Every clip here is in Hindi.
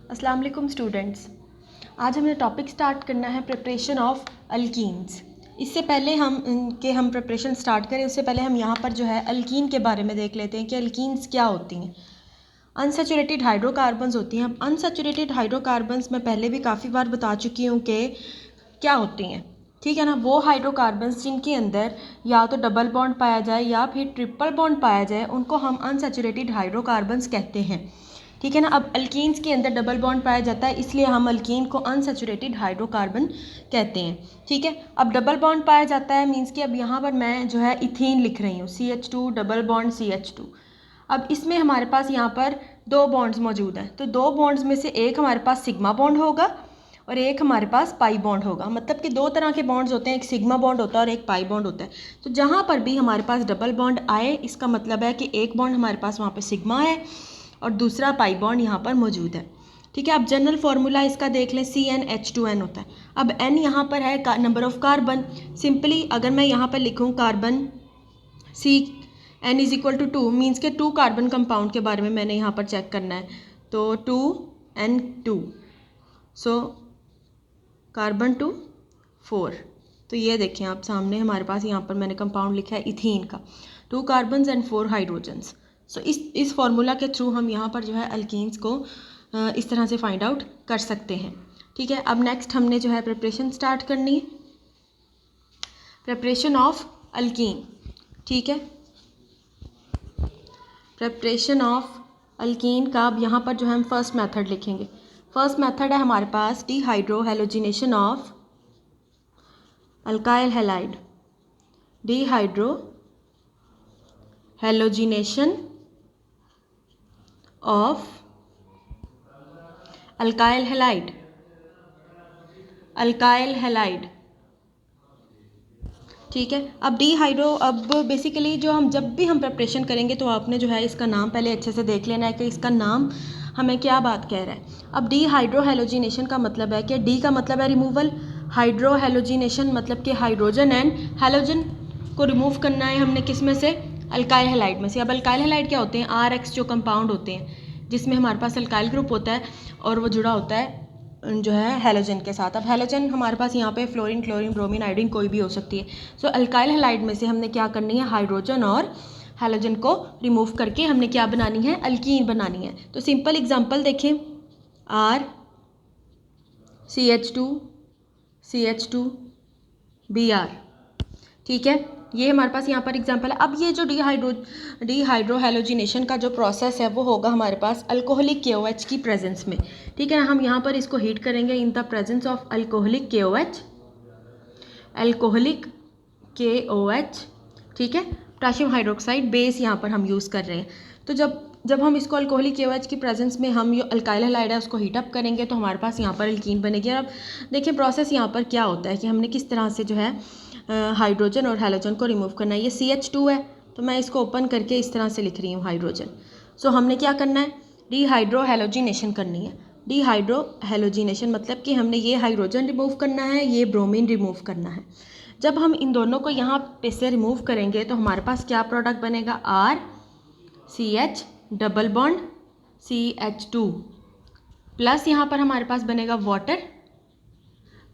अस्सलाम वालेकुम स्टूडेंट्स। आज हमने टॉपिक स्टार्ट करना है प्रिपरेशन ऑफ अल्कीन्स। इससे पहले हम प्रिपरेशन स्टार्ट करें उससे पहले हम यहाँ पर जो है अल्कीन के बारे में देख लेते हैं कि अल्कीन्स क्या होती हैं। अनसैचुरेटेड हाइड्रोकार्बन्स होती हैं। अब अनसैचुरेटेड हाइड्रोकार्बन्स मैं पहले भी काफ़ी बार बता चुकी हूँ कि क्या होती हैं, ठीक है ना। वो हाइड्रोकार्बन्स जिनके अंदर या तो डबल बॉन्ड पाया जाए या फिर ट्रिपल बॉन्ड पाया जाए उनको हम अनसैचुरेटेड हाइड्रोकार्बन्स कहते हैं, ठीक है ना। अब अल्कीन्स के अंदर डबल बॉन्ड पाया जाता है इसलिए हम अल्कीन को अनसैचुरेटेड हाइड्रोकार्बन कहते हैं, ठीक है। अब डबल बॉन्ड पाया जाता है मींस कि अब यहाँ पर मैं जो है इथीन लिख रही हूँ, CH2 डबल बॉन्ड CH2। अब इसमें हमारे पास यहाँ पर दो बॉन्ड्स मौजूद हैं, तो दो बॉन्ड्स में से एक हमारे पास सिग्मा बॉन्ड होगा और एक हमारे पास पाई बॉन्ड होगा। मतलब कि दो तरह के बॉन्ड्स होते हैं, एक सिग्मा बॉन्ड होता है और एक पाई बॉन्ड होता है। तो जहाँ पर भी हमारे पास डबल बॉन्ड आए इसका मतलब है कि एक बॉन्ड हमारे पास वहाँ पे सिग्मा है और दूसरा पाई बॉन्ड यहाँ पर मौजूद है, ठीक है। अब जनरल फार्मूला इसका देख लें, CnH2n होता है। अब n यहाँ पर है नंबर ऑफ कार्बन। सिंपली अगर मैं यहाँ पर लिखूँ कार्बन n=2 मीन्स के 2 कार्बन कंपाउंड के बारे में मैंने यहाँ पर चेक करना है, तो 2n2 सो कार्बन 2 4। तो ये देखें आप सामने हमारे पास यहाँ पर मैंने कंपाउंड लिखा है इथीन का, 2 कार्बन्स एंड 4 हाइड्रोजन्स। सो इस फार्मूला के थ्रू हम यहाँ पर जो है अल्कीन्स को इस तरह से फाइंड आउट कर सकते हैं, ठीक है। अब नेक्स्ट हमने जो है प्रिपरेशन स्टार्ट करनी है, प्रिपरेशन ऑफ अल्कीन, ठीक है। प्रिपरेशन ऑफ अल्कीन का अब यहाँ पर जो है हम फर्स्ट मेथड लिखेंगे। फर्स्ट मेथड है हमारे पास dehydrohalogenation of alkyl halide, dehydrohalogenation of alkyl halide, alkyl halide, ठीक है। अब बेसिकली जब भी हम प्रिपरेशन करेंगे तो आपने जो है इसका नाम पहले अच्छे से देख लेना है कि इसका नाम हमें क्या बात कह रहा है। अब डिहाइड्रोहेलोजिनेशन का मतलब है कि डी का मतलब है रिमूवल, हाइड्रोहेलोजिनेशन मतलब कि हाइड्रोजन एंड हैलोजन को रिमूव करना है हमने किस में से, अल्काइल हैलाइड में से। अब अल्काइल हैलाइड क्या होते हैं, RX जो कंपाउंड होते हैं जिसमें हमारे पास अल्काइल ग्रुप होता है और वो जुड़ा होता है जो है हैलोजन के साथ। अब हैलोजन हमारे पास यहाँ पे फ्लोरीन, क्लोरीन, ब्रोमीन, आयोडीन कोई भी हो सकती है। सो अल्काइल हैलाइड में से हमने क्या करनी है, हाइड्रोजन और हैलोजन को रिमूव करके हमने क्या बनानी है, अल्कीन बनानी है। तो सिंपल एग्जांपल देखें, RCH2 Br, ठीक है। ये हमारे पास यहाँ पर एग्जांपल है। अब ये जो डिहाइड्रोहेलोजिनेशन का जो प्रोसेस है वो होगा हमारे पास अल्कोहलिक KOH की प्रेजेंस में, ठीक है ना। हम यहाँ पर इसको हीट करेंगे in the presence of alcoholic KOH, ठीक है। पोटेशियम हाइड्रोक्साइड बेस यहाँ पर हम यूज़ कर रहे हैं। तो जब हम इसको अल्कोहलिक KOH की प्रेजेंस में हम जो अल्काइल हैलाइड है उसको हीटअप करेंगे तो हमारे पास यहाँ पर अल्कीन बनेगी। अब देखिए प्रोसेस यहाँ पर क्या होता है कि हमने किस तरह से जो है हाइड्रोजन और हैलोजन को रिमूव करना है। ये CH2 है तो मैं इसको ओपन करके इस तरह से लिख रही हूँ हाइड्रोजन। सो हमने क्या करना है, डिहाइड्रोहेलोजिनेशन करनी है। डिहाइड्रोहेलोजिनेशन मतलब कि हमने ये हाइड्रोजन रिमूव करना है, ये ब्रोमीन रिमूव करना है। जब हम इन दोनों को यहाँ पे से रिमूव करेंगे तो हमारे पास क्या प्रोडक्ट बनेगा, RCH double bond CH2 plus यहाँ पर हमारे पास बनेगा वाटर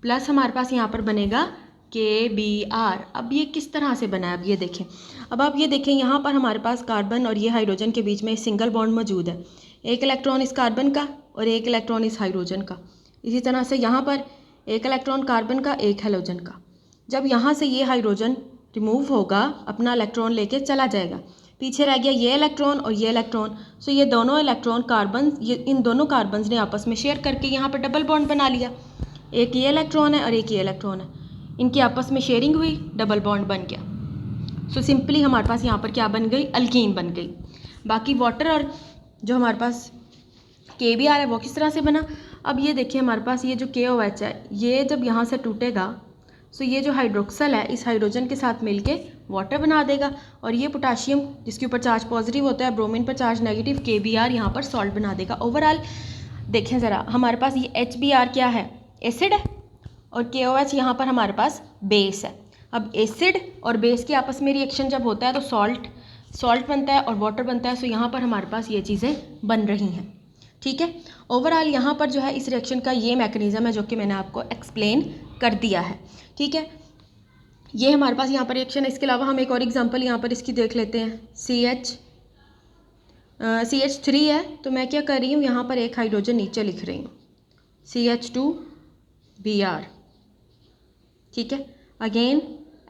प्लस हमारे पास यहाँ पर बनेगा KBr। अब ये किस तरह से बना है, अब ये देखें। अब आप ये देखें यहाँ पर हमारे पास कार्बन और ये हाइड्रोजन के बीच में सिंगल बॉन्ड मौजूद है, एक इलेक्ट्रॉन इस कार्बन का और एक इलेक्ट्रॉन इस हाइड्रोजन का। इसी तरह से यहाँ पर एक इलेक्ट्रॉन कार्बन का, एक हैलोजन का। जब यहाँ से ये हाइड्रोजन रिमूव होगा अपना इलेक्ट्रॉन लेके चला जाएगा, पीछे रह गया ये इलेक्ट्रॉन और ये इलेक्ट्रॉन। सो ये दोनों इलेक्ट्रॉन कार्बन इन दोनों कार्बन्स ने आपस में शेयर करके यहाँ पर डबल बॉन्ड बना लिया। एक ये इलेक्ट्रॉन है और एक ये इलेक्ट्रॉन है, इनकी आपस में शेयरिंग हुई, डबल बॉन्ड बन गया। सो सिंपली हमारे पास यहाँ पर क्या बन गई, अल्कीन बन गई। बाकी वाटर और जो हमारे पास KBr है वो किस तरह से बना, अब ये देखिए हमारे पास ये जो KOH है ये जब यहाँ से टूटेगा सो ये जो हाइड्रोक्सल है इस हाइड्रोजन के साथ मिलके वाटर बना देगा और ये पोटाशियम जिसके ऊपर चार्ज पॉजिटिव होता है, ब्रोमीन पर चार्ज नेगेटिव, KBr यहाँ पर सॉल्ट बना देगा। ओवरऑल देखें ज़रा हमारे पास ये HBr क्या है, एसिड है और KOH यहाँ पर हमारे पास बेस है। अब एसिड और बेस के आपस में रिएक्शन जब होता है तो सॉल्ट बनता है और वाटर बनता है। सो यहाँ पर हमारे पास ये चीज़ें बन रही हैं, ठीक है। ओवरऑल यहाँ पर जो है इस रिएक्शन का ये मैकेनिज़्म है जो कि मैंने आपको एक्सप्लेन कर दिया है। ठीक है, ये हमारे पास यहाँ पर रिएक्शन है। इसके अलावा हम एक और एग्जांपल यहाँ पर इसकी देख लेते हैं। CH3 है, तो मैं क्या कर रही हूँ, यहाँ पर एक हाइड्रोजन नीचे लिख रही हूँ, CH2Br। ठीक है, अगेन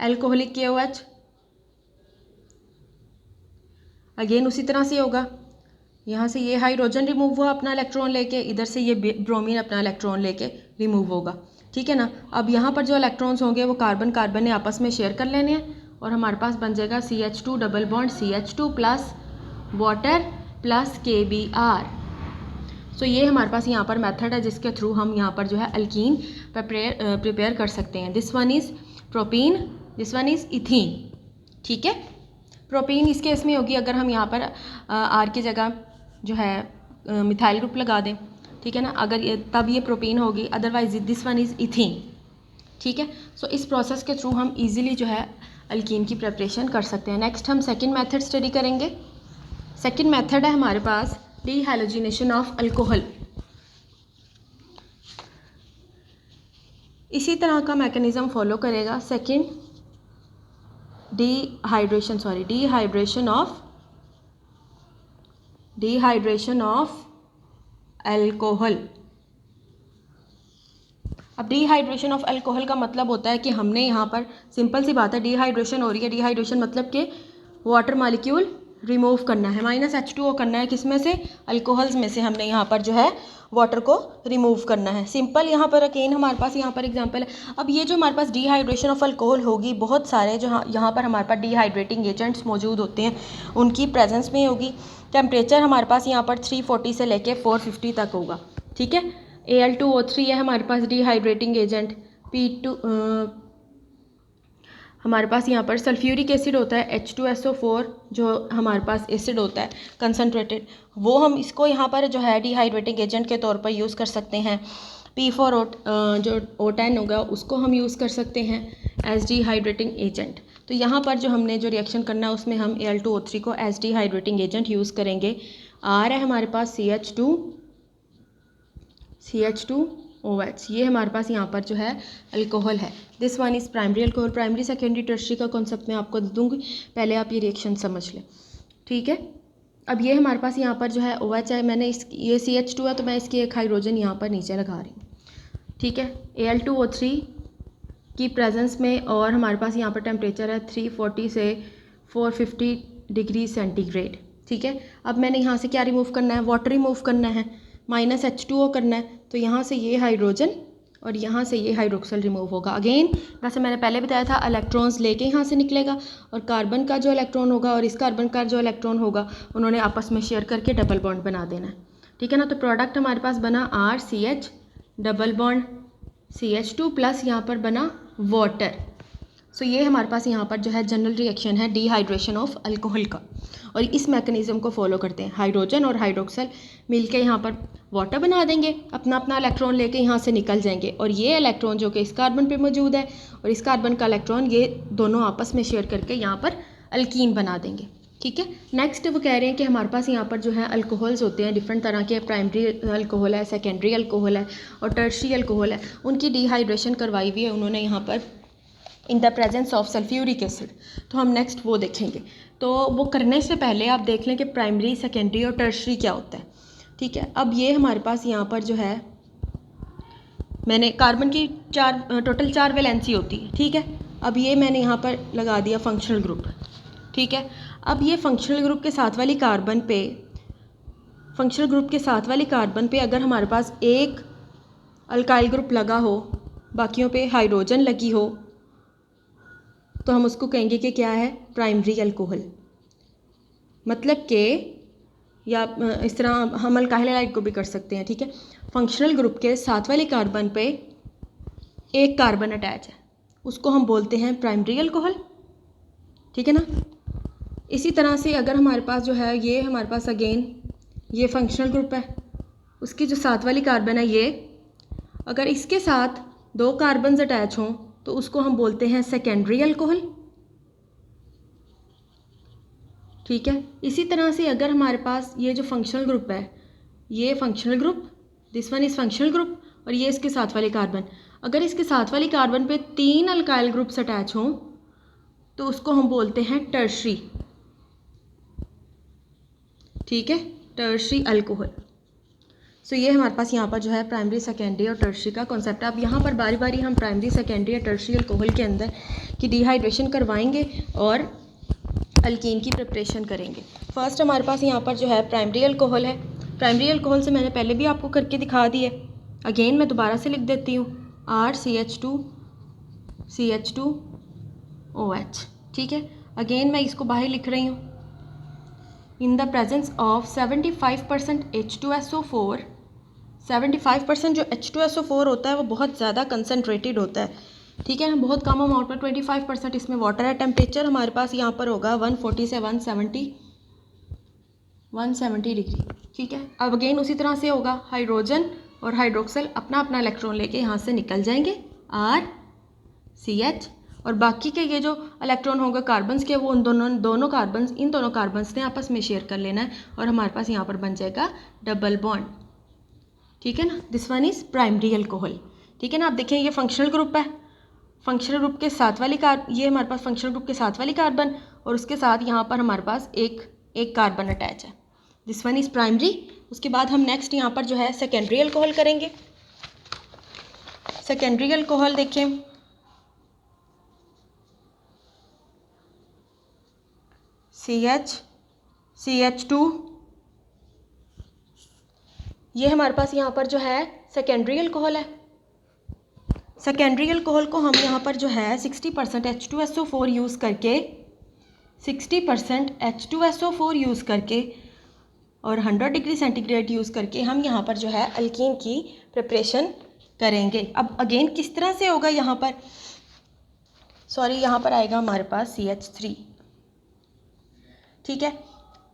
एल्कोहलिक KOH, अगेन उसी तरह से होगा। यहाँ से ये हाइड्रोजन रिमूव हुआ अपना इलेक्ट्रॉन लेके, इधर से ये ब्रोमीन अपना इलेक्ट्रॉन लेके रिमूव होगा। ठीक है ना। अब यहाँ पर जो इलेक्ट्रॉन्स होंगे वो कार्बन कार्बन ने आपस में शेयर कर लेने हैं और हमारे पास बन जाएगा CH2 double bond CH2 plus water plus KBr। सो ये हमारे पास यहाँ पर मेथड है जिसके थ्रू हम यहाँ पर जो है अल्कीन प्रिपेयर कर सकते हैं। This one is propene, this one is ethene. ठीक है, प्रोपीन इस केस में होगी अगर हम यहाँ पर R की जगह जो है मिथाइल ग्रुप लगा दें। ठीक है ना, अगर तब ये प्रोपीन होगी, otherwise this one is ethene. ठीक है, सो इस प्रोसेस के थ्रू हम इजीली जो है अल्कीन की प्रिपरेशन कर सकते हैं। नेक्स्ट हम सेकंड मेथड स्टडी करेंगे। सेकंड मेथड है हमारे पास डीहाइड्रोजनेशन ऑफ अल्कोहल। इसी तरह का मैकेनिज्म फॉलो करेगा। Second dehydration of alcohol. अब डिहाइड्रेशन ऑफ अल्कोहल का मतलब होता है कि हमने यहाँ पर सिंपल सी बात है, डिहाइड्रेशन हो रही है। डिहाइड्रेशन मतलब कि वाटर मॉलिक्यूल रिमूव करना है, -H2O करना है। किस में से? अल्कोहल्स में से हमने यहाँ पर जो है वाटर को रिमूव करना है। सिंपल यहाँ पर अगेन हमारे पास यहाँ पर एग्जांपल है। अब ये जो हमारे पास डिहाइड्रेशन ऑफ अल्कोहल होगी, बहुत सारे जो यहाँ पर हमारे पास डिहाइड्रेटिंग एजेंट्स मौजूद होते हैं उनकी प्रेजेंस में होगी। टेम्परेचर हमारे पास यहाँ पर 340 से लेके 450 तक होगा। ठीक है, Al2O3 है हमारे पास डिहाइड्रेटिंग एजेंट। P2 हमारे पास यहाँ पर सल्फ्यूरिक एसिड होता है, H2SO4 जो हमारे पास एसिड होता है कंसनट्रेटेड, वो हम इसको यहाँ पर जो है डिहाइड्रेटिंग एजेंट के तौर पर यूज़ कर सकते हैं। P4 जो O10 होगा उसको हम यूज़ कर सकते हैं एज डिहाइड्रेटिंग एजेंट। तो यहाँ पर जो हमने जो रिएक्शन करना है उसमें हम Al2O3 को एज डिहाइड्रेटिंग एजेंट यूज़ करेंगे। R है हमारे पास CH2OH, ये हमारे पास यहाँ पर जो है अल्कोहल है। This one is primary alcohol. Primary secondary tertiary का कॉन्सेप्ट मैं आपको दूंगी, पहले आप ये रिएक्शन समझ लें। ठीक है, अब ये हमारे पास यहाँ पर जो है OH है, मैंने ये CH2 है तो मैं इसकी एक हाइड्रोजन यहाँ पर नीचे लगा रही हूँ। ठीक है, Al2O3 की प्रेजेंस में और हमारे पास यहाँ पर टेम्परेचर है 340 से 450 डिग्री सेंटीग्रेड। ठीक है, अब मैंने यहाँ से क्या रिमूव करना है? वाटर रिमूव करना है, -H2O करना है। तो यहाँ से ये हाइड्रोजन और यहाँ से ये हाइड्रोक्सल रिमूव होगा। अगेन वैसे मैंने पहले बताया था इलेक्ट्रॉन्स लेके यहाँ से निकलेगा और कार्बन का जो इलेक्ट्रॉन होगा और इस कार्बन का जो इलेक्ट्रॉन होगा उन्होंने आपस में शेयर करके डबल बॉन्ड बना देना है। ठीक है ना, तो प्रोडक्ट हमारे पास बना RCH double bond CH2 plus यहाँ पर बना वाटर। सो ये हमारे पास यहाँ पर जो है जनरल रिएक्शन है डिहाइड्रेशन ऑफ अल्कोहल का, और इस मैकेनिज्म को फॉलो करते हैं। हाइड्रोजन और हाइड्रोक्सल मिलके यहाँ पर वाटर बना देंगे, अपना अपना इलेक्ट्रॉन लेके यहाँ से निकल जाएंगे और ये इलेक्ट्रॉन जो कि इस कार्बन पे मौजूद है और इस कार्बन का इलेक्ट्रॉन ये दोनों आपस में शेयर करके यहाँ पर अल्कीन बना देंगे। ठीक है, नेक्स्ट वो कह रहे हैं कि हमारे पास यहाँ पर जो है अल्कोहल्स होते हैं डिफरेंट तरह के। प्राइमरी अल्कोहल है, सेकेंडरी अल्कोहल है और टर्शरी अल्कोहल है। उनकी डिहाइड्रेशन करवाई हुई है उन्होंने यहाँ पर in the presence of sulphuric acid. तो हम नेक्स्ट वो देखेंगे। तो वो करने से पहले आप देख लें कि प्राइमरी, सेकेंडरी और टर्शरी क्या होता है। ठीक है, अब ये हमारे पास यहाँ पर जो है मैंने कार्बन की टोटल 4 वैलेंसी होती है। ठीक है, अब ये मैंने यहाँ पर लगा दिया फंक्शनल ग्रुप। ठीक है, अब ये फंक्शनल ग्रुप के साथ वाली कार्बन पे अगर हमारे पास एक अल्काइल ग्रुप लगा हो, बाकियों पे हाइड्रोजन लगी हो, तो हम उसको कहेंगे कि क्या है? Primary alcohol. मतलब कि या इस तरह हम अल्काइल हैलाइड को भी कर सकते हैं। ठीक है, फंक्शनल ग्रुप के साथ वाले कार्बन पे एक कार्बन अटैच है, उसको हम बोलते हैं प्राइमरी अल्कोहल। ठीक है ना। इसी तरह से अगर हमारे पास जो है ये हमारे पास अगेन ये फंक्शनल ग्रुप है, उसकी जो साथ वाली कार्बन है ये, अगर इसके साथ 2 कार्बन्स अटैच हों तो उसको हम बोलते हैं सेकेंडरी अल्कोहल। ठीक है, इसी तरह से अगर हमारे पास ये जो फंक्शनल ग्रुप है ये functional group, this one is functional group, और ये इसके साथ वाले कार्बन। अगर इसके साथ वाली कार्बन पे 3 अल्काइल ग्रुप्स अटैच हों तो उसको हम बोलते हैं टर्शरी। ठीक है, टर्शरी अल्कोहल। सो ये हमारे पास यहाँ पर जो है प्राइमरी, सेकेंडरी और टर्शरी का कॉन्सेप्ट है। अब यहाँ पर बारी बारी हम प्राइमरी, सेकेंडरी और टर्शरी अल्कोहल के अंदर की डिहाइड्रेशन करवाएंगे और अल्कीन की प्रिपरेशन करेंगे। फर्स्ट हमारे पास यहाँ पर जो है प्राइमरी अल्कोहल है। प्राइमरी अल्कोहल से मैंने पहले भी आपको करके दिखा दी है, अगेन मैं दोबारा से लिख देती हूँ, RCH2CH2OH। ठीक है, अगेन मैं इसको बाहर लिख रही हूँ, in the presence of 75% H2SO4। 75% जो H2SO4 होता है वो बहुत ज़्यादा कंसनट्रेटेड होता है। ठीक है ना, बहुत कम अमाउंट पर 25% इसमें वाटर है। टेम्परेचर हमारे पास यहाँ पर होगा 140 से 170 डिग्री। ठीक है, अब अगेन उसी तरह से होगा, हाइड्रोजन और हाइड्रोक्सल अपना अपना इलेक्ट्रॉन लेके यहाँ से निकल जाएंगे, RCH, और बाकी के ये जो इलेक्ट्रॉन होंगे कार्बन्स के, वो उन दोनों कार्बन्स ने आपस में शेयर कर लेना है और हमारे पास यहाँ पर बन जाएगा डबल बॉन्ड। ठीक है ना, this one is primary alcohol. ठीक है ना, आप देखें ये फंक्शनल ग्रुप है, फंक्शनल ग्रुप के साथ वाली ये हमारे पास फंक्शनल ग्रुप के साथ वाली कार्बन, और उसके साथ यहाँ पर हमारे पास एक कार्बन अटैच है, दिस वन इज़ प्राइमरी। उसके बाद हम नेक्स्ट यहाँ पर जो है सेकेंडरी अल्कोहल करेंगे। सेकेंडरी अल्कोहल देखें, CH2, ये हमारे पास यहाँ पर जो है सेकेंडरी अल्कोहल है। सेकेंडरी अल्कोहल को हम यहाँ पर जो है 60% H2SO4 यूज़ करके, 60% H2SO4 यूज़ करके और 100 डिग्री सेंटीग्रेड यूज़ करके हम यहाँ पर जो है अल्कीन की प्रिपरेशन करेंगे। अब अगेन किस तरह से होगा, यहाँ पर यहाँ पर आएगा हमारे पास CH3। ठीक है,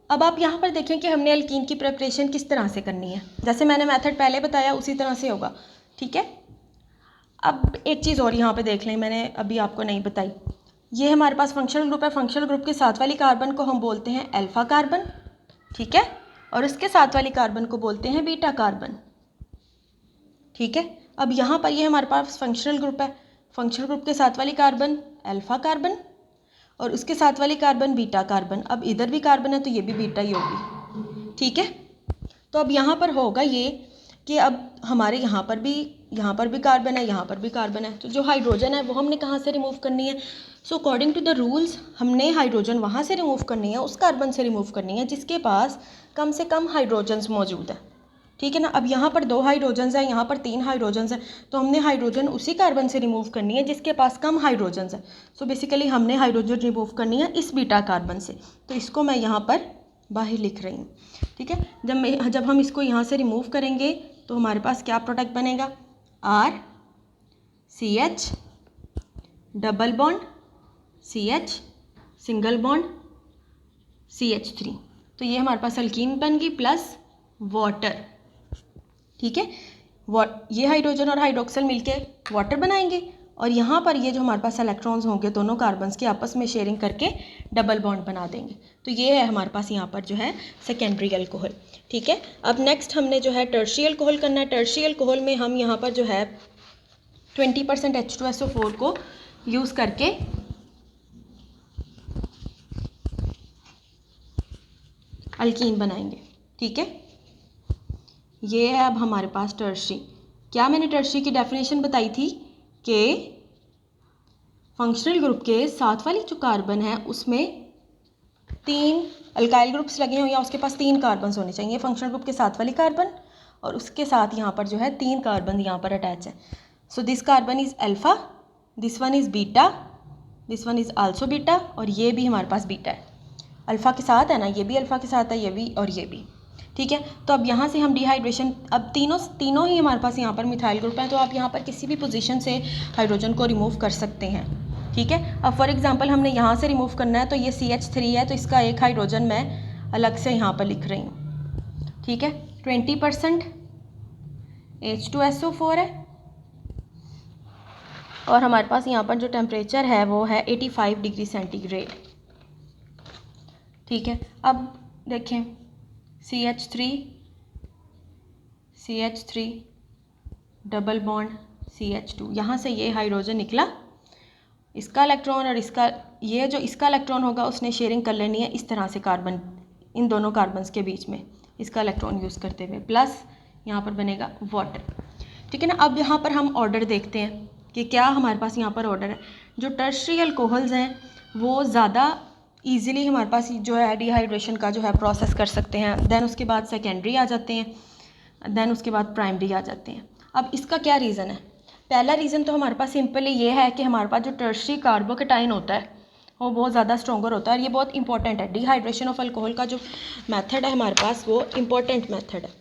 अब आप यहाँ पर देखें कि हमने अल्कीन की प्रिपरेशन किस तरह से करनी है, जैसे मैंने मेथड पहले बताया उसी तरह से होगा। ठीक है, अब एक चीज़ और यहाँ पे देख लें, मैंने अभी आपको नहीं बताई, ये हमारे पास फंक्शनल ग्रुप है। फंक्शनल ग्रुप के साथ वाली कार्बन को हम बोलते हैं अल्फा कार्बन। ठीक है, और उसके साथ वाली कार्बन को बोलते हैं बीटा कार्बन। ठीक है, अब यहाँ पर ये हमारे पास फंक्शनल ग्रुप है, फंक्शनल ग्रुप के साथ वाली कार्बन अल्फा कार्बन और उसके साथ वाली कार्बन बीटा कार्बन। अब इधर भी कार्बन है तो ये भी बीटा ही होगी। ठीक है, तो अब यहाँ पर होगा ये कि अब हमारे यहाँ पर भी कार्बन है, यहाँ पर भी कार्बन है, तो जो हाइड्रोजन है वो हमने कहाँ से रिमूव करनी है। So according to the rules हमने हाइड्रोजन वहाँ से रिमूव करनी है, उस कार्बन से रिमूव करनी है जिसके पास कम से कम हाइड्रोजन्स मौजूद है। ठीक है ना, अब यहाँ पर 2 हाइड्रोजन्स हैं, यहाँ पर 3 हाइड्रोजन्स हैं, तो हमने हाइड्रोजन उसी कार्बन से रिमूव करनी है जिसके पास कम हाइड्रोजन्स है। सो बेसिकली हमने हाइड्रोजन रिमूव करनी है इस बीटा कार्बन से, तो इसको मैं यहाँ पर बाहर लिख रही हूँ। ठीक है, जब हम इसको यहाँ से रिमूव करेंगे तो हमारे पास क्या प्रोडक्ट बनेगा, RCH double bond CH single bond CH3, तो ये हमारे पास अल्कीन बन गई प्लस वाटर। ठीक है, ये हाइड्रोजन और हाइड्रोक्सल मिलके वाटर बनाएंगे और यहाँ पर ये जो हमारे पास इलेक्ट्रॉन्स होंगे दोनों कार्बन्स के आपस में शेयरिंग करके डबल बॉन्ड बना देंगे। तो ये है हमारे पास यहाँ पर जो है सेकेंडरी अल्कोहल। ठीक है, अब नेक्स्ट हमने जो है टर्शियरी अल्कोहल करना है। टर्शियरी अल्कोहल में हम यहाँ पर जो है 20% H2SO4 को यूज़ करके अल्कीन बनाएंगे। ठीक है, ये है अब हमारे पास टर्शियरी। क्या मैंने टर्शियरी की डेफिनेशन बताई थी कि फंक्शनल ग्रुप के साथ वाली जो कार्बन है उसमें 3 अल्काइल ग्रुप्स लगे हों या उसके पास 3 कार्बन्स होने चाहिए। फंक्शनल ग्रुप के साथ वाली कार्बन और उसके साथ यहाँ पर जो है 3 कार्बन यहाँ पर अटैच है। So this carbon is alpha, this one is beta, this one is also beta और ये भी हमारे पास बीटा है। अल्फ़ा के साथ है ना, ये भी अल्फ़ा के साथ है, ये भी और ये भी। ठीक है, तो अब यहाँ से हम डिहाइड्रेशन, अब तीनों ही हमारे पास यहाँ पर मिथाइल ग्रुप हैं, तो आप यहाँ पर किसी भी पोजीशन से हाइड्रोजन को रिमूव कर सकते हैं। ठीक है, अब फॉर एग्जांपल हमने यहाँ से रिमूव करना है, तो ये CH3 है, तो इसका एक हाइड्रोजन मैं अलग से यहाँ पर लिख रही हूँ। ठीक है, 20% H2SO4 है और हमारे पास यहाँ पर जो टेम्परेचर है वो है 85 डिग्री सेंटीग्रेड। ठीक है, अब देखें CH3 CH3 double bond CH2, यहाँ से ये हाइड्रोजन निकला, इसका इलेक्ट्रॉन और इसका, ये जो इसका इलेक्ट्रॉन होगा उसने शेयरिंग कर लेनी है इस तरह से कार्बन, इन दोनों कार्बन्स के बीच में इसका इलेक्ट्रॉन यूज़ करते हुए, प्लस यहाँ पर बनेगा वाटर। ठीक है ना। अब यहाँ पर हम ऑर्डर देखते हैं कि क्या हमारे पास यहाँ पर ऑर्डर है। जो टर्शरी अल्कोहल्स हैं वो ज़्यादा ईजिली हमारे पास जो है डिहाइड्रेशन का जो है प्रोसेस कर सकते हैं, देन उसके बाद सेकेंडरी आ जाते हैं, देन उसके बाद प्राइमरी आ जाते हैं। अब इसका क्या रीज़न है। पहला रीज़न तो हमारे पास सिंपली ये है कि हमारे पास जो टर्शरी कार्बोकेटाइन होता है वो बहुत ज़्यादा स्ट्रॉन्गर होता है, और ये बहुत इंपॉर्टेंट है। डिहाइड्रेशन ऑफ अल्कोहल का जो मेथड है हमारे पास वो इंपॉर्टेंट मेथड है।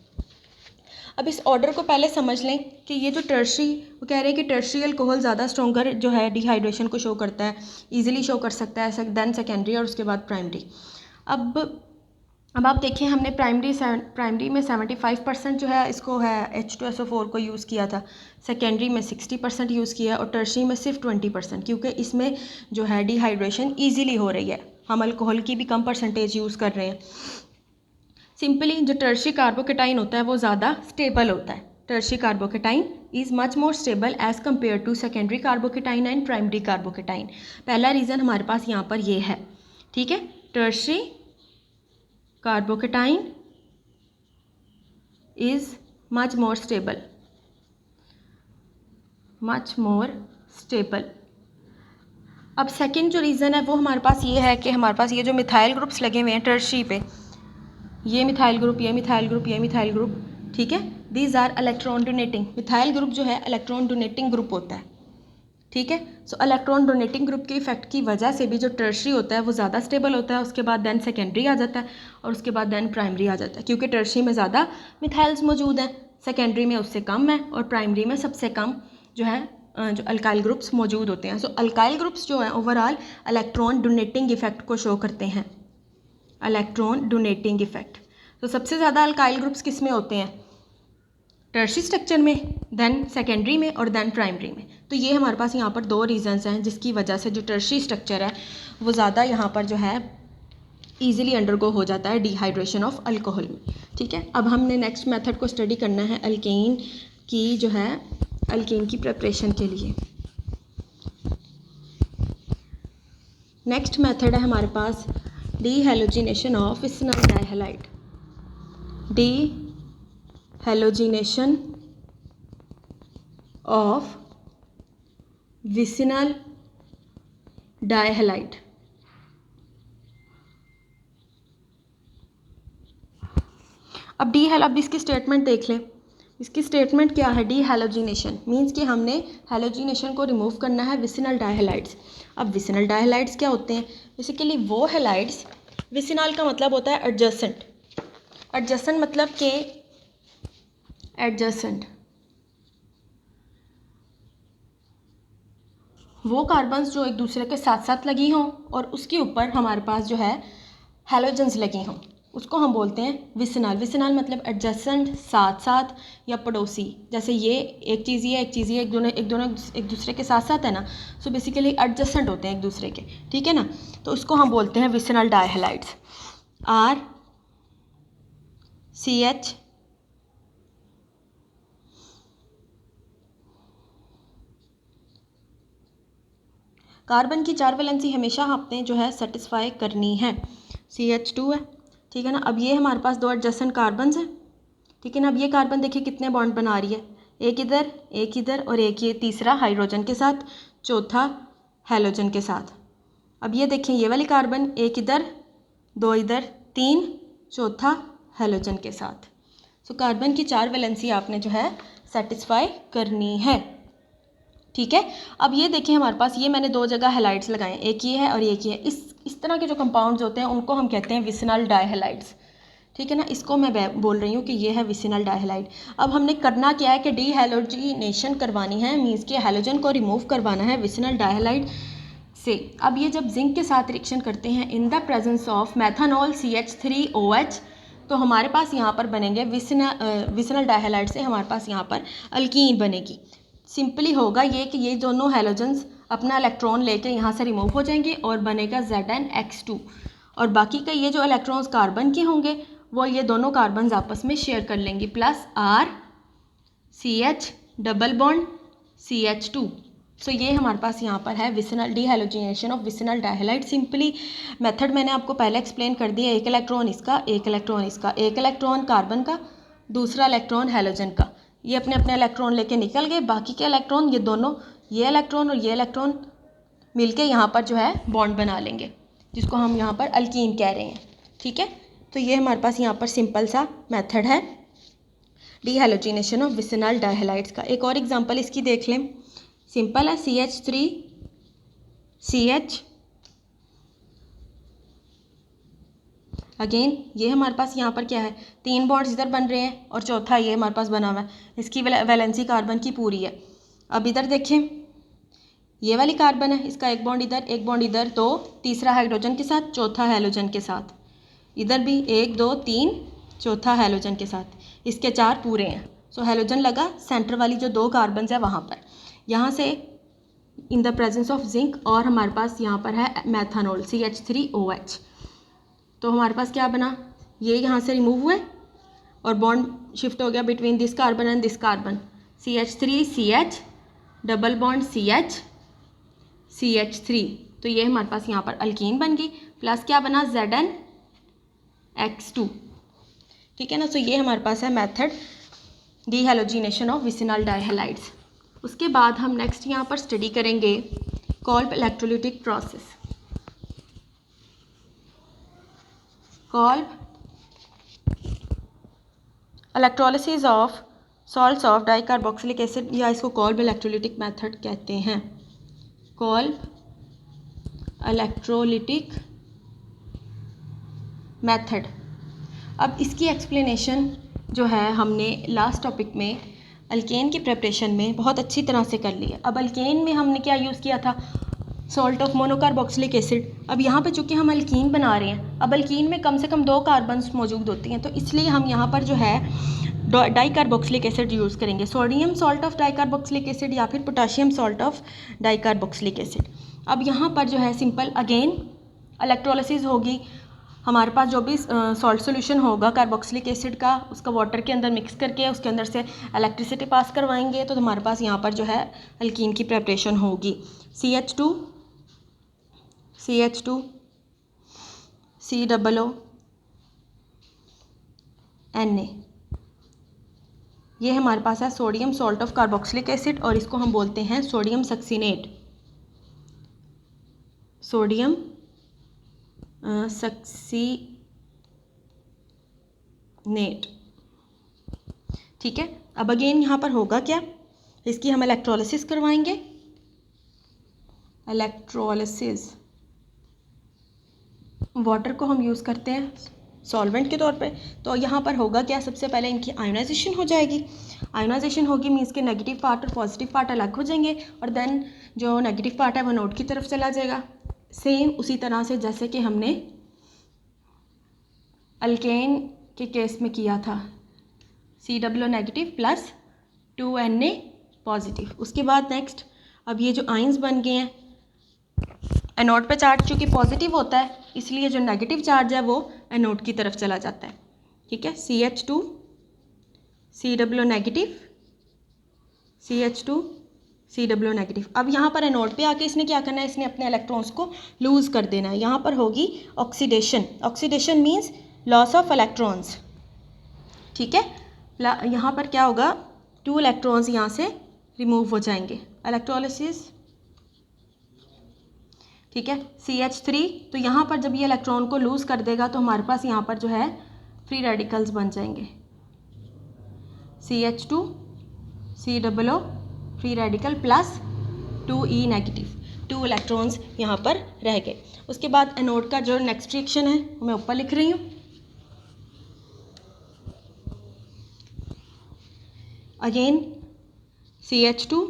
अब इस ऑर्डर को पहले समझ लें कि ये जो टर्शरी, वो कह रहे हैं कि टर्शरी अल्कोहल ज़्यादा स्ट्रॉन्गर जो है डिहाइड्रेशन को शो करता है, ईजिली शो कर सकता है, देन सेकेंडरी और उसके बाद प्राइमरी। अब आप देखें, हमने प्राइमरी में 75% जो है इसको है H2SO4 को यूज़ किया था, सेकेंडरी में 60% यूज़ किया और टर्शरी में सिर्फ 20%, क्योंकि इसमें जो है डिहाइड्रेशन ईजिली हो रही है, हम अल्कोहल की भी कम परसेंटेज यूज़ कर रहे हैं। सिंपली जो टर्शरी कार्बोकेटाइन होता है वो ज़्यादा स्टेबल होता है। Tertiary carbocation is much more stable as compare to secondary carbocation and primary carbocation. पहला रीज़न हमारे पास यहाँ पर ये है। ठीक है, tertiary carbocation is much more stable. अब सेकंड जो रीज़न है वो हमारे पास ये है कि हमारे पास ये जो मिथाइल ग्रुप्स लगे हुए हैं टर्शरी पे, ये मिथाइल ग्रुप, ये मिथाइल ग्रुप, ये मिथाइल ग्रुप, ठीक है, these are electron donating. Methyl group जो है इलेक्ट्रॉन डोनेटिंग ग्रुप होता है। ठीक है, सो इलेक्ट्रॉन डोनेटिंग ग्रुप के इफेक्ट की वजह से भी जो टर्शरी होता है वो ज़्यादा स्टेबल होता है, उसके बाद देन सेकेंडरी आ जाता है और उसके बाद देन प्राइमरी आ जाता है, क्योंकि टर्शरी में ज़्यादा मिथाइल्स मौजूद हैं, सेकेंडरी में उससे कम है और प्राइमरी में सबसे कम जो है जो अल्काइल ग्रुप्स मौजूद होते हैं। सो अल्काइल ग्रुप्स जो हैं ओवरऑल इलेक्ट्रॉन डोनेटिंग इफेक्ट को शो करते हैं, इलेक्ट्रॉन डोनेटिंग इफेक्ट। तो सबसे ज़्यादा अल्काइल ग्रुप्स किस में होते हैं, टर्शरी स्ट्रक्चर में, देन सेकेंडरी में और देन प्राइमरी में। तो ये हमारे पास यहाँ पर दो रीजंस हैं जिसकी वजह से जो टर्शरी स्ट्रक्चर है वो ज़्यादा यहाँ पर जो है ईजिली अंडरगो हो जाता है डिहाइड्रेशन ऑफ अल्कोहल में। ठीक है, अब हमने नेक्स्ट मेथड को स्टडी करना है अल्केन की, जो है अल्केन की प्रिपरेशन के लिए। नेक्स्ट मेथड है हमारे पास dehalogenation of vicinal dihalide. Dehalogenation of vicinal dihalide. अब इसकी स्टेटमेंट देख लें। इसकी स्टेटमेंट क्या है, डीहैलोजिनेशन मींस कि हमने हैलोजिनेशन को रिमूव करना है विसिनल डाइहैलाइड्स। अब विसिनल डाइहैलाइड्स क्या होते हैं, बेसिकली वो हैलाइड्स, विसिनल का मतलब होता है एडजेसेंट, एडजेसेंट मतलब कि एडजेसेंट वो कार्बन्स जो एक दूसरे के साथ साथ लगी हों और उसके ऊपर हमारे पास जो है हैलोजन्स लगी हों, उसको हम बोलते हैं विसिनल। विसिनल मतलब एडजेसेंट, साथ साथ या पड़ोसी। जैसे ये एक चीज़, ये एक चीज़, ये एक दूसरे के साथ साथ है ना, सो बेसिकली एडजेसेंट होते हैं एक दूसरे के। ठीक है ना, तो उसको हम बोलते हैं विसिनल डाइहैलाइड्स। RCH कार्बन की 4 वैलेंसी हमेशा आपने जो है सेटिस्फाई करनी है। CH2 है, ठीक है ना। अब ये हमारे पास दो एडजेसेंट कार्बन्स हैं, ठीक है ना। अब ये कार्बन देखिए कितने बॉन्ड बना रही है, एक इधर और एक ये तीसरा हाइड्रोजन के साथ, चौथा हैलोजन के साथ। अब ये देखें ये वाली कार्बन, एक इधर, दो इधर, तीन, चौथा हैलोजन के साथ। सो कार्बन की 4 वैलेंसी आपने जो है सेटिस्फाई करनी है। ठीक है, अब ये देखें हमारे पास ये मैंने दो जगह हैलाइड्स लगाए, एक ये है और एक ये है। इस तरह के जो कंपाउंड्स होते हैं उनको हम कहते हैं विसिनल डाइहैलाइड्स। ठीक है ना, इसको मैं बोल रही हूँ कि ये है विसिनल डाइहैलाइड। अब हमने करना क्या है कि डीहैलोजिनेशन करवानी है, मींस के हैलोजन को रिमूव करवाना है विसिनल डाइहैलाइड से। अब ये जब जिंक के साथ रिएक्शन करते हैं in the presence of methanol CH3OH, तो हमारे पास यहाँ पर बनेंगे विसिनल डाइहैलाइड से हमारे पास यहाँ पर अल्कीन बनेगी। सिंपली होगा ये कि ये दोनों हैलोजन्स अपना इलेक्ट्रॉन लेकर यहाँ से रिमूव हो जाएंगे और बनेगा ZnX2, और बाकी के ये जो इलेक्ट्रॉन्स कार्बन के होंगे वो ये दोनों कार्बन्स आपस में शेयर कर लेंगी, plus R CH double bond CH2। So ये हमारे पास यहाँ पर है vicinal dehalogenation of vicinal dihalide. Simply method मैंने आपको पहले एक्सप्लेन कर दिया, एक इलेक्ट्रॉन इसका, एक इलेक्ट्रॉन इसका, एक इलेक्ट्रॉन कार्बन का, दूसरा इलेक्ट्रॉन हैलोजन का। ये अपने अपने इलेक्ट्रॉन लेके निकल गए, बाकी के इलेक्ट्रॉन ये दोनों, ये इलेक्ट्रॉन और ये इलेक्ट्रॉन मिलके यहाँ पर जो है बॉन्ड बना लेंगे, जिसको हम यहाँ पर अल्कीन कह रहे हैं। ठीक है, तो ये हमारे पास यहाँ पर सिंपल सा मेथड है डीहैलोजिनेशन ऑफ विसिनल डाइहैलाइड्स का। एक और एग्जांपल इसकी देख लें, सिंपल है, CH3 CH। अगेन ये हमारे पास यहाँ पर क्या है, 3 बॉन्ड्स इधर बन रहे हैं और चौथा ये हमारे पास बना हुआ है, इसकी वैलेंसी कार्बन की पूरी है। अब इधर देखें, ये वाली कार्बन है, इसका एक बॉन्ड इधर, एक बॉन्ड इधर, तो तीसरा हाइड्रोजन के साथ, चौथा हैलोजन के साथ, इधर भी 1 2 3, चौथा हैलोजन के साथ, इसके 4 पूरे हैं। सो हैलोजन लगा सेंटर वाली जो 2 कार्बन है वहाँ पर, यहाँ से in the presence of zinc, और हमारे पास यहाँ पर है मैथानॉल CH3OH। तो हमारे पास क्या बना, ये यहाँ से रिमूव हुए और बॉन्ड शिफ्ट हो गया between this carbon and this carbon, CH3CH double bond CH3। तो ये हमारे पास यहाँ पर अल्कीन बन गई, प्लस क्या बना, ZnX2। ठीक है ना। सो ये हमारे पास है method dehalogenation of vicinal dihalides. उसके बाद हम नेक्स्ट यहाँ पर स्टडी करेंगे Kolbe electrolytic process. Kolbe electrolysis of salts of dicarboxylic acid, या इसको कॉल्ब इलेक्ट्रोलिटिक मेथड कहते हैं। Kolbe electrolytic method. अब इसकी एक्सप्लेनेशन जो है हमने लास्ट टॉपिक में अल्केन की प्रिपरेशन में बहुत अच्छी तरह से कर ली है। अब अल्केन में हमने क्या यूज़ किया था, सॉल्ट ऑफ मोनोकार्बोक्सिलिक एसिड। अब यहाँ पे चूँकि हम अल्कीन बना रहे हैं, अब अल्कीन में कम से कम 2 कार्बन्स मौजूद होती हैं, तो इसलिए हम यहाँ पर जो है डाइकार्बोक्सिलिक एसिड यूज़ करेंगे, sodium salt of dicarboxylic acid या फिर potassium salt of dicarboxylic acid. अब यहाँ पर जो है सिंपल अगेन इलेक्ट्रोलिसिस होगी, हमारे पास जो भी सॉल्ट सोल्यूशन होगा कार्बोक्सिलिक एसिड का, उसका वाटर के अंदर मिक्स करके उसके अंदर से इलेक्ट्रिसिटी पास करवाएंगे, तो हमारे पास यहाँ पर जो है अल्कीन की प्रिपरेशन होगी। CH2 COO Na, ये हमारे पास है sodium salt of carboxylic acid, और इसको हम बोलते हैं सोडियम सक्सीनेट, सोडियम सक्सीनेट। ठीक है। अब अगेन यहाँ पर होगा क्या, इसकी हम इलेक्ट्रोलिसिस करवाएंगे, इलेक्ट्रोलिसिस, वाटर को हम यूज़ करते हैं सॉल्वेंट के तौर पे। तो यहाँ पर होगा क्या, सबसे पहले इनकी आयोनाइजेशन हो जाएगी। आयोनाइजेशन होगी मीन्स के नेगेटिव पार्ट और पॉजिटिव पार्ट अलग हो जाएंगे, और देन जो नेगेटिव पार्ट है वो नोड की तरफ चला जाएगा, सेम उसी तरह से जैसे कि हमने अल्केन के केस में किया था, COO negative plus 2Na positive. उसके बाद नेक्स्ट, अब ये जो आयंस बन गए हैं, एनोड पे चार्ज चूँकि पॉजिटिव होता है, इसलिए जो नेगेटिव चार्ज है वो एनोड की तरफ चला जाता है। ठीक है, CH2 COO negative, CH2 COO negative. अब यहाँ पर एनोड पे आके इसने क्या करना है, इसने अपने इलेक्ट्रॉन्स को लूज़ कर देना है। यहाँ पर होगी oxidation, oxidation means loss of electrons. ठीक है, यहाँ पर क्या होगा, 2 इलेक्ट्रॉन्स यहाँ से रिमूव हो जाएंगे, इलेक्ट्रोलिसिस। ठीक है, CH3, तो यहाँ पर जब ये इलेक्ट्रॉन को लूज़ कर देगा तो हमारे पास यहाँ पर जो है फ्री रेडिकल्स बन जाएंगे, CH2 COO free radical plus 2E negative, 2 electrons यहाँ पर रह गए। उसके बाद एनोड का जो नेक्स्ट रिएक्शन है वो मैं ऊपर लिख रही हूँ। Again CH2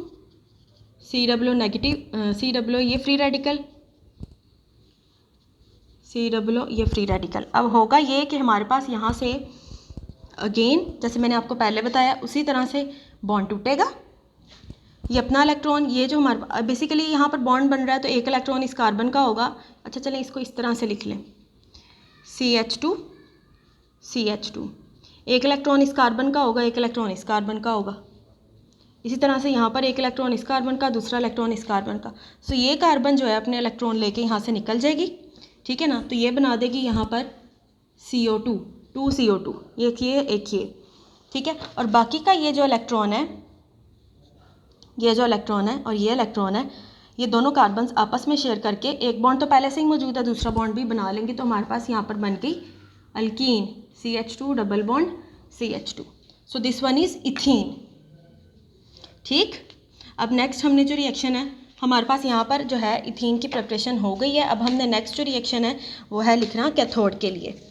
COO negative, COO ये फ्री रेडिकल, COO ये फ्री रेडिकल। अब होगा ये कि हमारे पास यहाँ से अगेन जैसे मैंने आपको पहले बताया उसी तरह से बॉन्ड टूटेगा, ये अपना इलेक्ट्रॉन, ये जो हमारे बेसिकली यहाँ पर बॉन्ड बन रहा है तो एक इलेक्ट्रॉन इस कार्बन का होगा। अच्छा चलें इसको इस तरह से लिख लें, CH2 CH2, एक इलेक्ट्रॉन इस कार्बन का होगा, एक इलेक्ट्रॉन इस कार्बन का होगा। इसी तरह से यहाँ पर एक इलेक्ट्रॉन इस कार्बन का, दूसरा इलेक्ट्रॉन इस कार्बन का। सो ये कार्बन जो है अपने इलेक्ट्रॉन लेके यहाँ से निकल जाएगी, ठीक है ना। तो ये बना देगी यहाँ पर CO2, 2 CO2, एक ये, ठीक है। और बाकी का ये जो इलेक्ट्रॉन है, ये जो इलेक्ट्रॉन है और ये इलेक्ट्रॉन है, ये दोनों कार्बन आपस में शेयर करके एक बॉन्ड तो पहले से ही मौजूद है, दूसरा बॉन्ड भी बना लेंगे। तो हमारे पास यहाँ पर बन गई alkyne, CH2 double bond CH2। So this one is ethene, ठीक। अब नेक्स्ट हमने जो रिएक्शन है, हमारे पास यहाँ पर जो है इथीन की प्रिपरेशन हो गई है। अब हमने नेक्स्ट जो रिएक्शन है वो है लिखना कैथोड के लिए।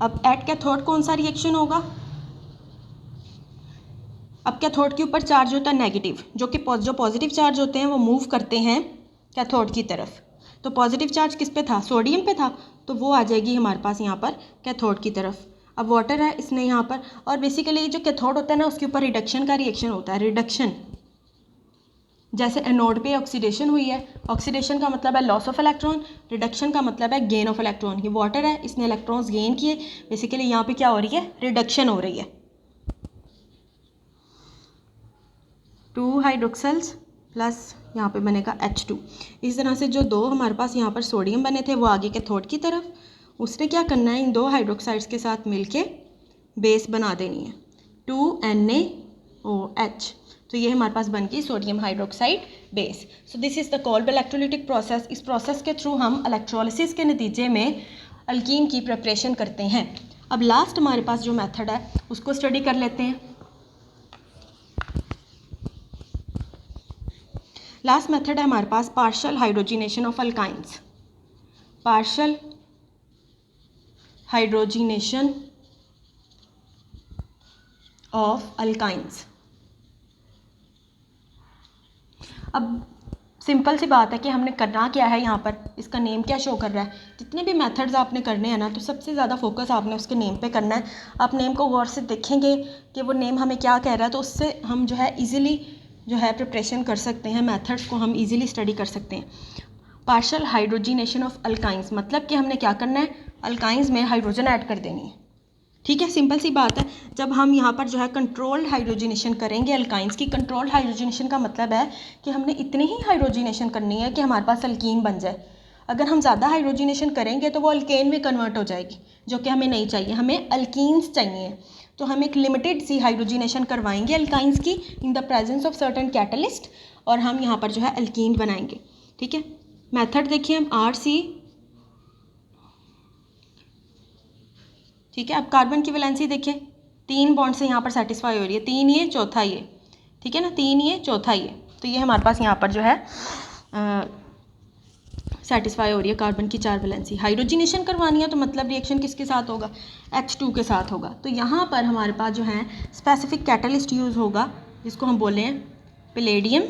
अब एट कैथोड कौन सा रिएक्शन होगा? अब कैथोड के ऊपर चार्ज होता है नेगेटिव, जो पॉजिटिव चार्ज होते हैं वो मूव करते हैं कैथोड की तरफ। तो पॉजिटिव चार्ज किस पे था? सोडियम पे था, तो वो आ जाएगी हमारे पास यहाँ पर कैथोड की तरफ। अब वाटर है इसने यहाँ पर, और बेसिकली जो कैथोड होता है ना उसके ऊपर रिडक्शन का रिएक्शन होता है। रिडक्शन जैसे एनोड पे ऑक्सीडेशन हुई है, ऑक्सीडेशन का मतलब है लॉस ऑफ इलेक्ट्रॉन, रिडक्शन का मतलब है गेन ऑफ इलेक्ट्रॉन। ये वाटर है, इसने इलेक्ट्रॉन्स गेन किए, बेसिकली यहाँ पे क्या हो रही है? रिडक्शन हो रही है। 2 हाइड्रोक्सल्स प्लस यहाँ पे बनेगा H2। इस तरह से जो दो हमारे पास यहाँ पर सोडियम बने थे वो आगे कैथोड की तरफ, उसने क्या करना है, इन 2 हाइड्रोक्साइड्स के साथ मिलके बेस बना देनी है, 2NaOH। तो ये हमारे पास बन गई sodium hydroxide base. So this is the called electrolytic process. इस प्रोसेस के थ्रू हम इलेक्ट्रोलिसिस के नतीजे में अल्कीन की प्रिपरेशन करते हैं। अब लास्ट हमारे पास जो मेथड है उसको स्टडी कर लेते हैं। लास्ट मेथड है हमारे पास partial hydrogenation of alkynes. Partial hydrogenation of alkynes. अब सिंपल सी बात है कि हमने करना क्या है, यहाँ पर इसका नेम क्या शो कर रहा है। जितने भी मेथड्स आपने करने हैं ना, तो सबसे ज़्यादा फोकस आपने उसके नेम पे करना है। आप नेम को गौर से देखेंगे कि वो नेम हमें क्या कह रहा है, तो उससे हम जो है इजीली जो है प्रिपरेशन कर सकते हैं, मेथड्स को हम इजीली स्टडी कर सकते हैं। पार्शियल हाइड्रोजिनेशन ऑफ अल्काइंस मतलब कि हमने क्या करना है, अल्काइंस में हाइड्रोजन ऐड कर देनी है, ठीक है। सिंपल सी बात है। जब हम यहाँ पर जो है कंट्रोल्ड हाइड्रोजिनेशन करेंगे अल्काइंस की, कंट्रोल्ड हाइड्रोजिनेशन का मतलब है कि हमने इतनी ही हाइड्रोजिनेशन करनी है कि हमारे पास अल्कीन बन जाए। अगर हम ज़्यादा हाइड्रोजिनेशन करेंगे तो वो अल्केन में कन्वर्ट हो जाएगी, जो कि हमें नहीं चाहिए, हमें अल्कीन्स चाहिए। तो हम एक लिमिटेड सी हाइड्रोजिनेशन करवाएंगे अल्काइंस की in the presence of certain catalyst, और हम यहाँ पर जो है अल्कीन बनाएंगे, ठीक है। मेथड देखिए हम RC, ठीक है। अब कार्बन की वैलेंसी देखिए, 3 बॉन्ड से यहाँ पर सेटिस्फाई हो रही है, 3 ये चौथा ये, ठीक है ना, 3 ये चौथा ये। तो ये हमारे पास यहाँ पर जो है सेटिस्फाई हो रही है कार्बन की 4 वैलेंसी। हाइड्रोजिनेशन करवानी है तो मतलब रिएक्शन किसके साथ होगा, H2 के साथ होगा। तो यहाँ पर हमारे पास जो है स्पेसिफिक कैटलिस्ट यूज़ होगा, जिसको हम बोले हैं पैलेडियम,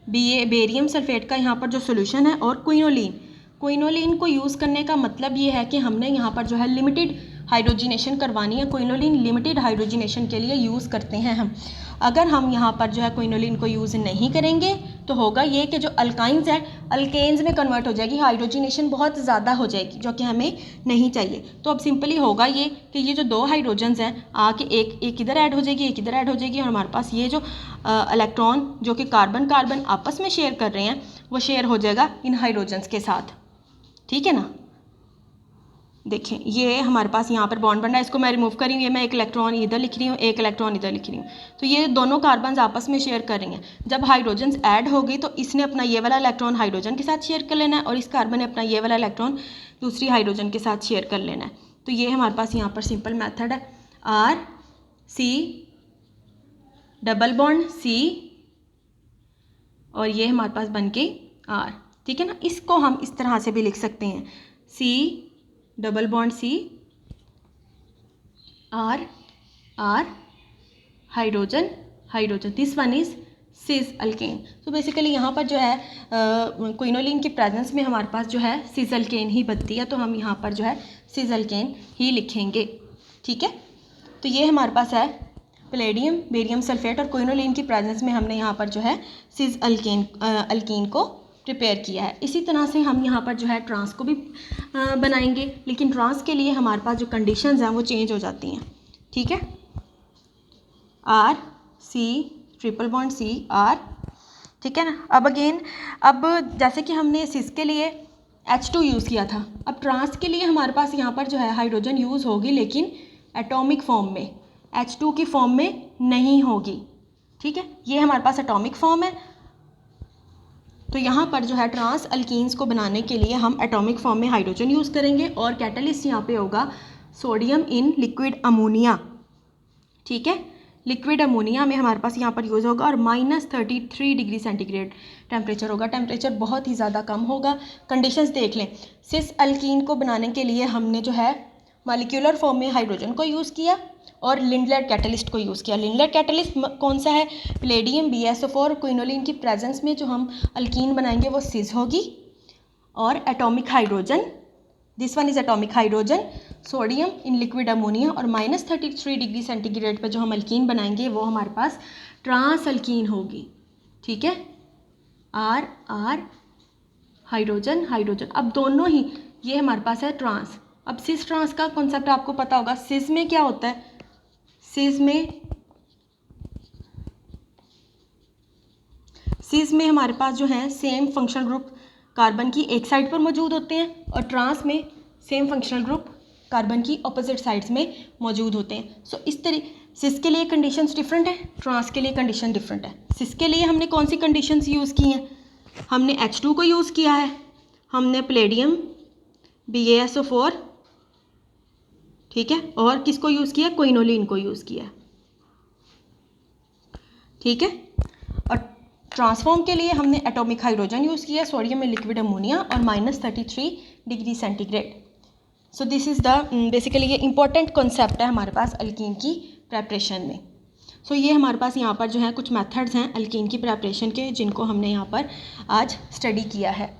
बेरियम सल्फेट का यहाँ पर जो सोल्यूशन है, और क्विनोलिन। क्विनोलिन को यूज़ करने का मतलब ये है कि हमने यहाँ पर जो है लिमिटेड हाइड्रोजिनेशन करवानी है। क्विनोलिन लिमिटेड हाइड्रोजिनेशन के लिए यूज़ करते हैं हम। अगर हम यहाँ पर जो है क्विनोलिन को यूज़ नहीं करेंगे तो होगा ये कि जो अल्काइंस है अल्केन्स में कन्वर्ट हो जाएगी, हाइड्रोजिनेशन बहुत ज़्यादा हो जाएगी, जो कि हमें नहीं चाहिए। तो अब सिंपली होगा ये कि ये जो 2 हाइड्रोजन्स हैं आके एक इधर ऐड हो जाएगी, एक इधर ऐड हो जाएगी, और हमारे पास ये जो इलेक्ट्रॉन जो कि कार्बन कार्बन आपस में शेयर कर रहे हैं वो शेयर हो जाएगा इन हाइड्रोजन्स के साथ, ठीक है ना। देखें ये हमारे पास यहाँ पर बॉन्ड बन रहा है, इसको मैं रिमूव करी हुई है, मैं एक इलेक्ट्रॉन इधर लिख रही हूँ, एक इलेक्ट्रॉन इधर लिख रही हूँ। तो ये दोनों कार्बन्स आपस में शेयर कर रही हैं। जब हाइड्रोजन्स ऐड हो गई तो इसने अपना ये वाला इलेक्ट्रॉन हाइड्रोजन के साथ शेयर कर लेना है, और इस कार्बन ने अपना ये वाला इलेक्ट्रॉन दूसरी हाइड्रोजन के साथ शेयर कर लेना है। तो ये हमारे पास यहाँ पर सिंपल मैथड है, RC डबल बॉन्ड C, और ये हमारे पास बन के R, ठीक है ना। इसको हम इस तरह से भी लिख सकते हैं, C double bond C, R hydrogen, this one is sis alkane. तो बेसिकली यहाँ पर जो है क्विनोलिन के प्रेजेंस में हमारे पास जो है सिस अल्केन ही बनती है, तो हम यहाँ पर जो है सिस अल्केन ही लिखेंगे, ठीक है। तो ये हमारे पास है पैलेडियम, बेरियम सल्फेट और क्विनोलिन की प्रेजेंस में हमने यहाँ पर जो है सिस अल्कीन को प्रिपेयर किया है। इसी तरह से हम यहाँ पर जो है ट्रांस को भी बनाएंगे, लेकिन ट्रांस के लिए हमारे पास जो कंडीशंस हैं वो चेंज हो जाती हैं। ठीक है, R C triple bond C R, ठीक है ना। अब जैसे कि हमने सिस के लिए H2 यूज़ किया था, अब ट्रांस के लिए हमारे पास यहाँ पर जो है हाइड्रोजन यूज़ होगी, लेकिन एटॉमिक फॉर्म में, H2 की फॉर्म में नहीं होगी। ठीक है, ये हमारे पास एटॉमिक फॉर्म है। तो यहाँ पर जो है ट्रांस अल्कीन्स को बनाने के लिए हम एटॉमिक फॉर्म में हाइड्रोजन यूज़ करेंगे और कैटलिस्ट यहाँ पे होगा सोडियम इन लिक्विड अमोनिया। ठीक है, लिक्विड अमोनिया में हमारे पास यहाँ पर यूज़ होगा और -33 डिग्री सेंटीग्रेड टेम्परेचर होगा। टेम्परेचर बहुत ही ज़्यादा कम होगा। कंडीशंस देख लें, सिस अल्कीन को बनाने के लिए हमने जो है मॉलिक्यूलर फॉर्म में हाइड्रोजन को यूज़ किया और लिंडलर कैटलिस्ट को यूज़ किया। लिंडलर कैटलिस्ट कौन सा है? पैलेडियम BSO4 क्विनोलिन की प्रेजेंस में जो हम अल्कीन बनाएंगे वो सिस होगी। और atomic hydrogen, this one is atomic hydrogen, sodium in liquid ammonia और -33 डिग्री सेंटीग्रेड पे जो हम अल्कीन बनाएंगे वो हमारे पास ट्रांस अल्कीन होगी। ठीक है, R R हाइड्रोजन हाइड्रोजन, अब दोनों ही ये हमारे पास है ट्रांस। अब सिस ट्रांस का कॉन्सेप्ट आपको पता होगा। सिस में क्या होता है? सिस में हमारे पास जो है सेम फंक्शनल ग्रुप कार्बन की एक साइड पर मौजूद होते हैं और ट्रांस में सेम फंक्शनल ग्रुप कार्बन की ऑपोजिट साइड्स में मौजूद होते हैं। सो इस तरह सिस के लिए कंडीशंस डिफरेंट है, ट्रांस के लिए कंडीशन डिफरेंट है। सिस के लिए हमने कौन सी कंडीशंस यूज़ की हैं? हमने H2 को यूज़ किया है, हमने पैलेडियम BaSO4, ठीक है, और किसको यूज़ किया? क्विनोलिन को यूज़ किया। ठीक है, और ट्रांसफॉर्म के लिए हमने एटॉमिक हाइड्रोजन यूज़ किया, सोडियम में लिक्विड अमोनिया और -33 degree centigrade. So this is the basically ये इंपॉर्टेंट कॉन्सेप्ट है हमारे पास अल्कीन की प्रेपरेशन में। सो ये हमारे पास यहाँ पर जो है कुछ मेथड्स हैं अल्कीन की प्रेपरेशन के, जिनको हमने यहाँ पर आज स्टडी किया है।